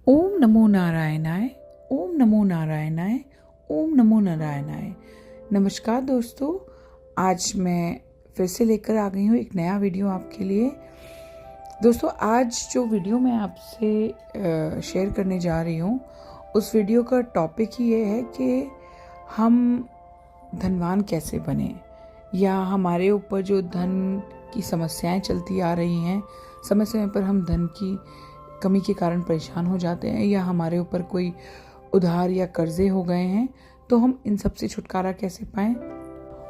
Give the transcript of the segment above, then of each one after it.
ओम नमो नारायणाय। ओम नमो नारायणाय। ओम नमो नारायणाय। नमस्कार दोस्तों, आज मैं फिर से लेकर आ गई हूँ एक नया वीडियो आपके लिए। दोस्तों, आज जो वीडियो मैं आपसे शेयर करने जा रही हूँ, उस वीडियो का टॉपिक ही ये है कि हम धनवान कैसे बने, या हमारे ऊपर जो धन की समस्याएं चलती आ रही हैं, समय समय पर हम धन की कमी के कारण परेशान हो जाते हैं, या हमारे ऊपर कोई उधार या कर्जे हो गए हैं, तो हम इन सब से छुटकारा कैसे पाएं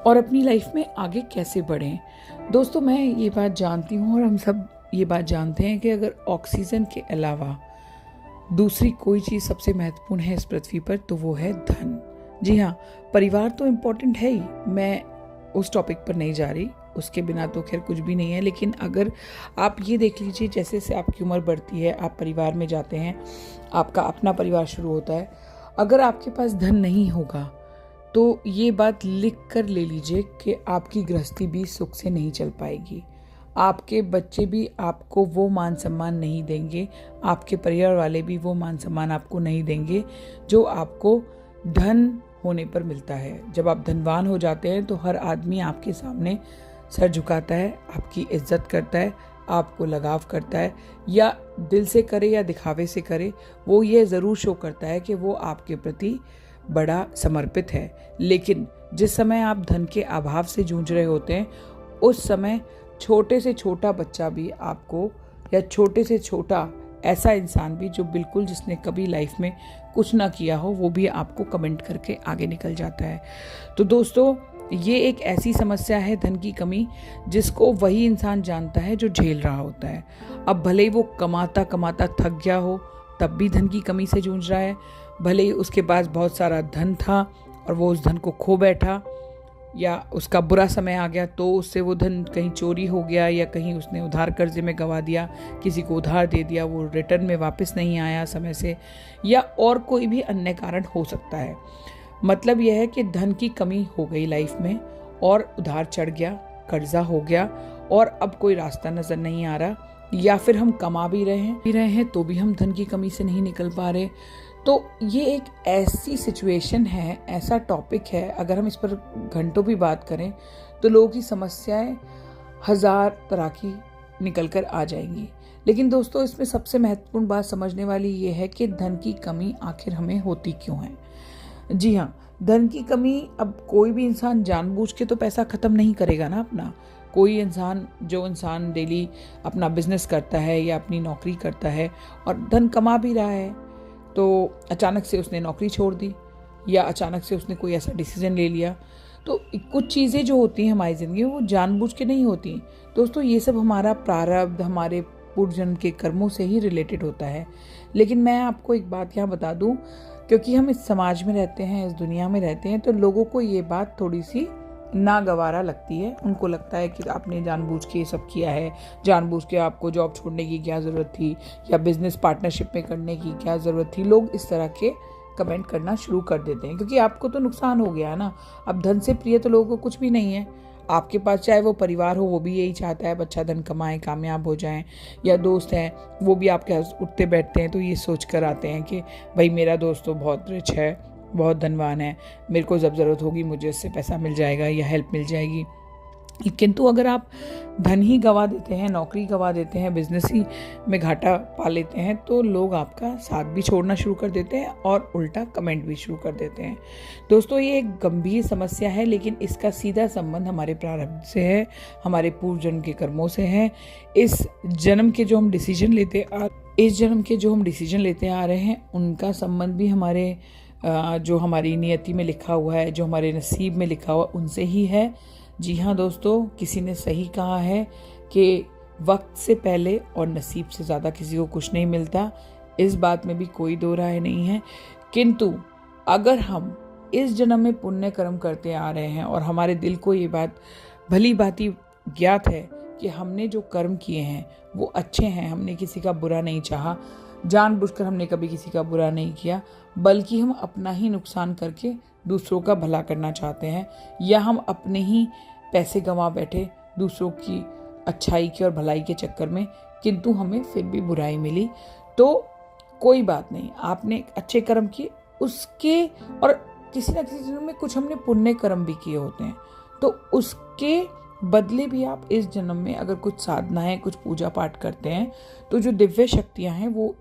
और अपनी लाइफ में आगे कैसे बढ़ें। दोस्तों, मैं ये बात जानती हूँ और हम सब ये बात जानते हैं कि अगर ऑक्सीजन के अलावा दूसरी कोई चीज़ सबसे महत्वपूर्ण है इस पृथ्वी पर, तो वो है धन। जी हाँ, परिवार तो इम्पोर्टेंट है ही, मैं उस टॉपिक पर नहीं जा रही, उसके बिना तो खैर कुछ भी नहीं है। लेकिन अगर आप ये देख लीजिए, जैसे जैसे आपकी उम्र बढ़ती है, आप परिवार में जाते हैं, आपका अपना परिवार शुरू होता है, अगर आपके पास धन नहीं होगा तो ये बात लिख कर ले लीजिए कि आपकी गृहस्थी भी सुख से नहीं चल पाएगी। आपके बच्चे भी आपको वो मान सम्मान नहीं देंगे, आपके परिवार वाले भी वो मान सम्मान आपको नहीं देंगे जो आपको धन होने पर मिलता है। जब आप धनवान हो जाते हैं तो हर आदमी आपके सामने सर झुकाता है, आपकी इज्जत करता है, आपको लगाव करता है, या दिल से करे या दिखावे से करे, वो ये ज़रूर शो करता है कि वो आपके प्रति बड़ा समर्पित है। लेकिन जिस समय आप धन के अभाव से जूझ रहे होते हैं, उस समय छोटे से छोटा बच्चा भी आपको, या छोटे से छोटा ऐसा इंसान भी जो बिल्कुल जिसने कभी लाइफ में कुछ ना किया हो, वो भी आपको कमेंट करके आगे निकल जाता है। तो दोस्तों, ये एक ऐसी समस्या है धन की कमी, जिसको वही इंसान जानता है जो झेल रहा होता है। अब भले ही वो कमाता कमाता थक गया हो, तब भी धन की कमी से जूझ रहा है। भले ही उसके पास बहुत सारा धन था और वो उस धन को खो बैठा, या उसका बुरा समय आ गया तो उससे वो धन कहीं चोरी हो गया, या कहीं उसने उधार कर्जे में गंवा दिया, किसी को उधार दे दिया, वो रिटर्न में वापस नहीं आया समय से, या और कोई भी अन्य कारण हो सकता है। मतलब यह है कि धन की कमी हो गई लाइफ में, और उधार चढ़ गया, कर्जा हो गया, और अब कोई रास्ता नज़र नहीं आ रहा, या फिर हम कमा भी रहे हैं तो भी हम धन की कमी से नहीं निकल पा रहे। तो ये एक ऐसी सिचुएशन है, ऐसा टॉपिक है, अगर हम इस पर घंटों भी बात करें तो लोगों की समस्याएं हजार तरह की निकल कर आ जाएंगी। लेकिन दोस्तों, इसमें सबसे महत्वपूर्ण बात समझने वाली ये है कि धन की कमी आखिर हमें होती क्यों है। जी हाँ, धन की कमी, अब कोई भी इंसान जानबूझ के तो पैसा ख़त्म नहीं करेगा ना अपना। कोई इंसान, जो इंसान डेली अपना बिजनेस करता है या अपनी नौकरी करता है और धन कमा भी रहा है, तो अचानक से उसने नौकरी छोड़ दी, या अचानक से उसने कोई ऐसा डिसीजन ले लिया, तो कुछ चीज़ें जो होती हैं हमारी ज़िंदगी में, वो जानबूझ के नहीं होती। दोस्तों, ये सब हमारा प्रारब्ध, हमारे पूर्व जन्म के कर्मों से ही रिलेटेड होता है। लेकिन मैं आपको एक बात यहाँ बता दूँ, क्योंकि हम इस समाज में रहते हैं, इस दुनिया में रहते हैं, तो लोगों को ये बात थोड़ी सी नागवारा लगती है। उनको लगता है कि आपने जानबूझ के ये सब किया है, जानबूझ के आपको जॉब छोड़ने की क्या ज़रूरत थी, या बिजनेस पार्टनरशिप में करने की क्या ज़रूरत थी। लोग इस तरह के कमेंट करना शुरू कर देते हैं, क्योंकि आपको तो नुकसान हो गया है ना। अब धन से प्रिय तो लोगों को कुछ भी नहीं है। आपके पास चाहे वो परिवार हो, वो भी यही चाहता है अच्छा धन कमाएं, कामयाब हो जाएं, या दोस्त हैं वो भी आपके उठते बैठते हैं तो ये सोच कर आते हैं कि भाई मेरा दोस्त तो बहुत रिच है, बहुत धनवान है, मेरे को जब ज़रूरत होगी मुझे इससे पैसा मिल जाएगा या हेल्प मिल जाएगी। किंतु अगर आप धन ही गंवा देते हैं, नौकरी गंवा देते हैं, बिजनेस ही में घाटा पा लेते हैं, तो लोग आपका साथ भी छोड़ना शुरू कर देते हैं और उल्टा कमेंट भी शुरू कर देते हैं। दोस्तों, ये एक गंभीर समस्या है, लेकिन इसका सीधा संबंध हमारे प्रारब्ध से है, हमारे पूर्व जन्म के कर्मों से है। इस जन्म के जो हम डिसीजन लेते आ रहे हैं, उनका संबंध भी हमारे जो हमारी नियति में लिखा हुआ है, जो हमारे नसीब में लिखा हुआ, उनसे ही है। जी हाँ दोस्तों, किसी ने सही कहा है कि वक्त से पहले और नसीब से ज़्यादा किसी को कुछ नहीं मिलता। इस बात में भी कोई दो राय नहीं है। किंतु अगर हम इस जन्म में पुण्य कर्म करते आ रहे हैं और हमारे दिल को ये बात भली भांति ज्ञात है कि हमने जो कर्म किए हैं वो अच्छे हैं, हमने किसी का बुरा नहीं चाहा, जानबूझकर हमने कभी किसी का बुरा नहीं किया, बल्कि हम अपना ही नुकसान करके दूसरों का भला करना चाहते हैं, या हम अपने ही पैसे गंवा बैठे दूसरों की अच्छाई के और भलाई के चक्कर में, किंतु हमें फिर भी बुराई मिली, तो कोई बात नहीं, आपने अच्छे कर्म किए उसके, और किसी ना किसी जन्म में कुछ हमने पुण्य कर्म भी किए होते हैं, तो उसके बदले भी आप इस जन्म में अगर कुछ साधनाएं, कुछ पूजा पाठ करते हैं, तो जो दिव्य शक्तियां हैं वो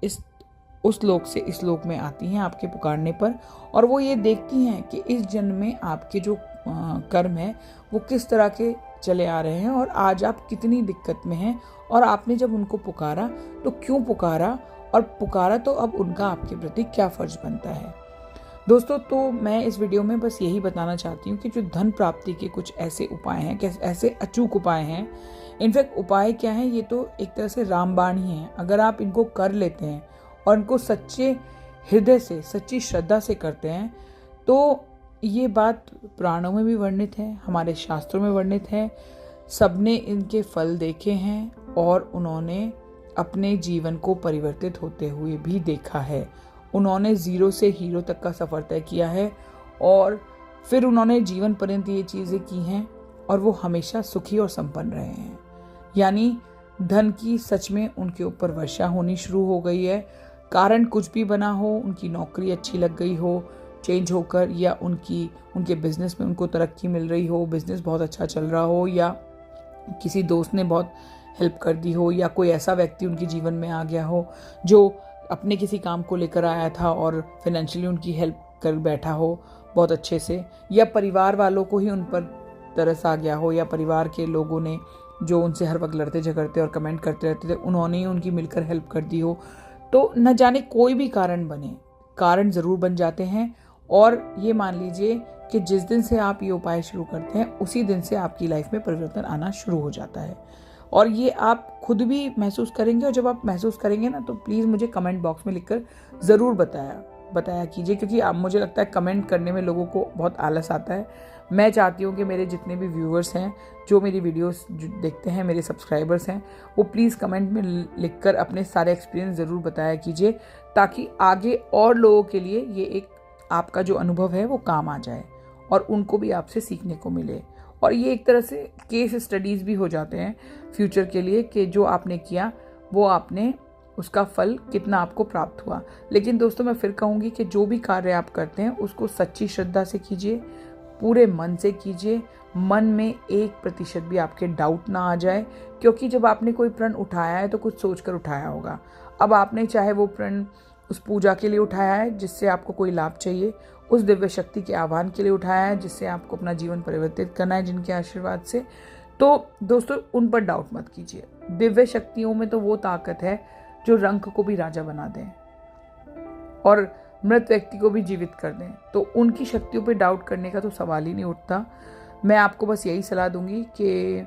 उस लोक से इस लोक में आती हैं आपके पुकारने पर, और वो ये देखती हैं कि इस जन्म में आपके जो कर्म है वो किस तरह के चले आ रहे हैं और आज आप कितनी दिक्कत में हैं, और आपने जब उनको पुकारा तो क्यों पुकारा, और पुकारा तो अब उनका आपके प्रति क्या फर्ज बनता है। दोस्तों, तो मैं इस वीडियो में बस यही बताना चाहती हूँ कि जो धन प्राप्ति के कुछ ऐसे उपाय हैं, ऐसे अचूक उपाय हैं, इनफैक्ट उपाय क्या है, ये तो एक तरह से रामबाण ही है। अगर आप इनको कर लेते हैं और इनको सच्चे हृदय से, सच्ची श्रद्धा से करते हैं, तो ये बात पुराणों में भी वर्णित है, हमारे शास्त्रों में वर्णित है, सबने इनके फल देखे हैं और उन्होंने अपने जीवन को परिवर्तित होते हुए भी देखा है। उन्होंने 0 से हीरो तक का सफ़र तय किया है और फिर उन्होंने जीवन पर्यंत ये चीज़ें की हैं और वो हमेशा सुखी और संपन्न रहे हैं। यानी धन की सच में उनके ऊपर वर्षा होनी शुरू हो गई है। कारण कुछ भी बना हो, उनकी नौकरी अच्छी लग गई हो चेंज होकर, या उनके बिजनेस में उनको तरक्की मिल रही हो, बिजनेस बहुत अच्छा चल रहा हो, या किसी दोस्त ने बहुत हेल्प कर दी हो, या कोई ऐसा व्यक्ति उनके जीवन में आ गया हो जो अपने किसी काम को लेकर आया था और फाइनेंशियली उनकी हेल्प कर बैठा हो बहुत अच्छे से, या परिवार वालों को ही उन पर तरस आ गया हो, या परिवार के लोगों ने जो उनसे हर वक्त लड़ते झगड़ते और कमेंट करते रहते थे, उन्होंने ही उनकी मिलकर हेल्प कर दी हो। तो न जाने कोई भी कारण बने, कारण ज़रूर बन जाते हैं। और ये मान लीजिए कि जिस दिन से आप ये उपाय शुरू करते हैं उसी दिन से आपकी लाइफ में परिवर्तन आना शुरू हो जाता है, और ये आप खुद भी महसूस करेंगे। और जब आप महसूस करेंगे ना, तो प्लीज़ मुझे कमेंट बॉक्स में लिखकर ज़रूर बताया कीजिए, क्योंकि अब मुझे लगता है कमेंट करने में लोगों को बहुत आलस आता है। मैं चाहती हूँ कि मेरे जितने भी व्यूअर्स हैं, जो मेरी वीडियोस देखते हैं, मेरे सब्सक्राइबर्स हैं, वो प्लीज़ कमेंट में लिखकर अपने सारे एक्सपीरियंस ज़रूर बताया कीजिए, ताकि आगे और लोगों के लिए ये एक आपका जो अनुभव है वो काम आ जाए और उनको भी आपसे सीखने को मिले। और ये एक तरह से केस स्टडीज़ भी हो जाते हैं फ्यूचर के लिए कि जो आपने किया वो आपने उसका फल कितना आपको प्राप्त हुआ। लेकिन दोस्तों, मैं फिर कहूँगी कि जो भी कार्य आप करते हैं उसको सच्ची श्रद्धा से कीजिए, पूरे मन से कीजिए, मन में 1% भी आपके डाउट ना आ जाए, क्योंकि जब आपने कोई प्रण उठाया है तो कुछ सोचकर उठाया होगा। अब आपने चाहे वो प्रण उस पूजा के लिए उठाया है जिससे आपको कोई लाभ चाहिए, उस दिव्य शक्ति के आह्वान के लिए उठाया है जिससे आपको अपना जीवन परिवर्तित करना है जिनके आशीर्वाद से, तो दोस्तों उन पर डाउट मत कीजिए। दिव्य शक्तियों में तो वो ताकत है जो रंक को भी राजा बना दें और मृत व्यक्ति को भी जीवित कर दें, तो उनकी शक्तियों पे डाउट करने का तो सवाल ही नहीं उठता। मैं आपको बस यही सलाह दूंगी कि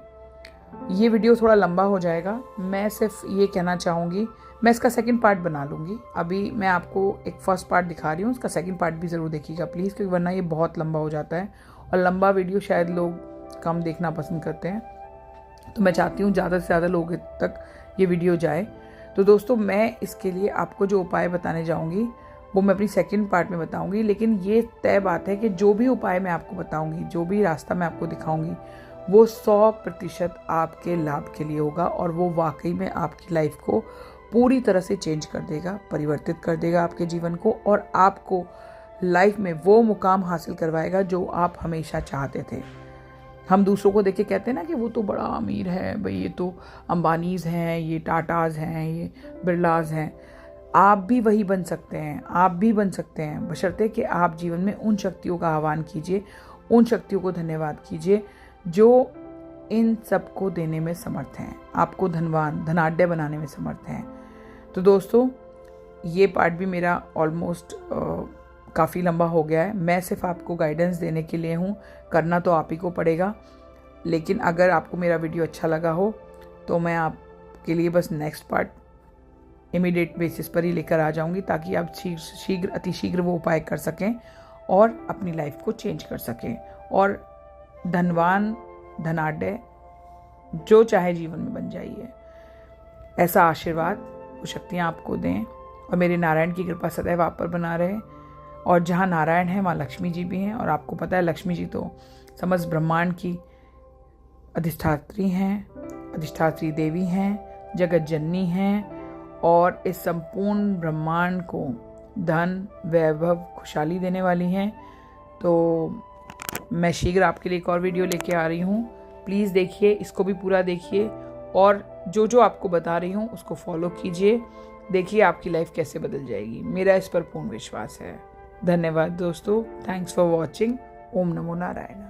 ये वीडियो थोड़ा लंबा हो जाएगा, मैं सिर्फ ये कहना चाहूँगी, मैं इसका सेकंड पार्ट बना लूँगी। अभी मैं आपको एक फर्स्ट पार्ट दिखा रही हूँ, उसका सेकंड पार्ट भी ज़रूर देखिएगा प्लीज़, क्योंकि वरना ये बहुत लंबा हो जाता है और लंबा वीडियो शायद लोग कम देखना पसंद करते हैं। तो मैं चाहती हूँ ज़्यादा से ज़्यादा लोगों तक ये वीडियो जाए। तो दोस्तों, मैं इसके लिए आपको जो उपाय बताने जाऊँगी वो मैं अपनी सेकंड पार्ट में बताऊँगी, लेकिन ये तय बात है कि जो भी उपाय मैं आपको बताऊँगी, जो भी रास्ता मैं आपको दिखाऊँगी, वो 100% आपके लाभ के लिए होगा और वो वाकई में आपकी लाइफ को पूरी तरह से चेंज कर देगा, परिवर्तित कर देगा आपके जीवन को, और आपको लाइफ में वो मुकाम हासिल करवाएगा जो आप हमेशा चाहते थे। हम दूसरों को देख के कहते हैं ना कि वो तो बड़ा अमीर है, भाई ये तो अंबानीज़ हैं, ये टाटाज़ हैं, ये बिरलाज हैं। आप भी वही बन सकते हैं, आप भी बन सकते हैं, बशर्ते कि आप जीवन में उन शक्तियों का आह्वान कीजिए, उन शक्तियों को धन्यवाद कीजिए जो इन सब को देने में समर्थ हैं, आपको धनाढ्य बनाने में समर्थ हैं। तो दोस्तों, ये पार्ट भी मेरा ऑलमोस्ट काफ़ी लंबा हो गया है। मैं सिर्फ आपको गाइडेंस देने के लिए हूँ, करना तो आप ही को पड़ेगा। लेकिन अगर आपको मेरा वीडियो अच्छा लगा हो तो मैं आपके लिए बस नेक्स्ट पार्ट इमीडिएट बेसिस पर ही लेकर आ जाऊँगी, ताकि आप अतिशीघ्र वो उपाय कर सकें और अपनी लाइफ को चेंज कर सकें और धनवान, धनाढ्य, जो चाहे जीवन में बन जाइए। ऐसा आशीर्वाद वो शक्तियाँ आपको दें और मेरे नारायण की कृपा सदैव आप पर बना रहे। और जहाँ नारायण है वहाँ लक्ष्मी जी भी हैं, और आपको पता है लक्ष्मी जी तो समस्त ब्रह्मांड की अधिष्ठात्री हैं, अधिष्ठात्री देवी हैं, जगत जननी हैं, और इस संपूर्ण ब्रह्मांड को धन, वैभव, खुशहाली देने वाली हैं। तो मैं शीघ्र आपके लिए एक और वीडियो लेके आ रही हूँ। प्लीज़ देखिए, इसको भी पूरा देखिए और जो जो आपको बता रही हूँ उसको फॉलो कीजिए। देखिए आपकी लाइफ कैसे बदल जाएगी, मेरा इस पर पूर्ण विश्वास है। धन्यवाद दोस्तों, thanks for watching. Om NaMo Narayan.